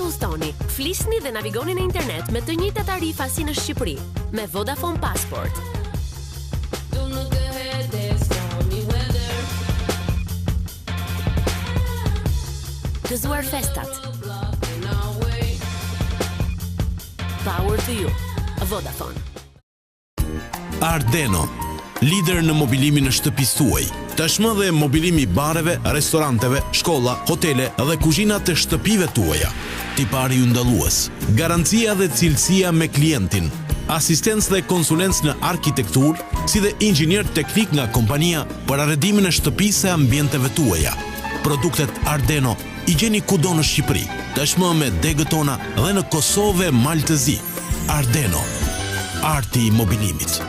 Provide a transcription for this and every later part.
të udhtoni, flisni dhe navigoni në internet me të njëjtat tarifa si në Shqipëri, me Vodafone Passport. Gëzuar festat. Power to you. Vodafone. Ardeno, lider në mobilimin e shtëpisë tuaj. Tashmë dhe mobilimi i bareve, restoranteve, shkolla, hotele dhe kuzhinat e shtëpive tuaja. Tipari ju ndallues. Garancia dhe cilësia me klientin. Asistencë dhe konsulencë në arkitekturë, si dhe inxhinier teknik nga kompania për arredimin e shtëpisë e ambienteve tuaja. Produktet Ardeno i gjeni kudo në Shqipëri, tashmë me degët tona dhe në Kosovë e Maltëzi. Ardeno, arti i mobilimit.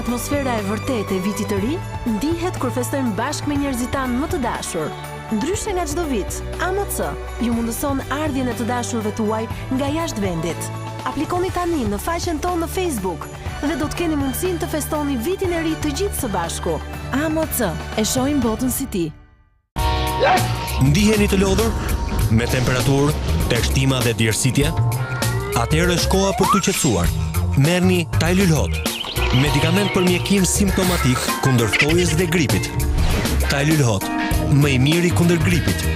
Atmosfera e vërtet e vitit të ri ndihet kur festojmë bashkë me njerëzit tanë më të dashur. Ndryshe nga çdo vit, AMC ju mundëson ardhjen e të dashurëve tuaj nga jashtë vendit. Aplikoni tani në faqen tonë në Facebook dhe do të keni mundësinë të festoni vitin e ri të gjithë së bashku. AMC, e shohim botën si ti. Ndiheni të lodhur me temperaturë, tekstima dhe djersitje? Atëherë është koha për t'u qetësuar. Merrni Tylenol Hot, medikament për mjekim simptomatik kundër ftojës dhe gripit. Tylenol Hot, më i miri kundër gripit.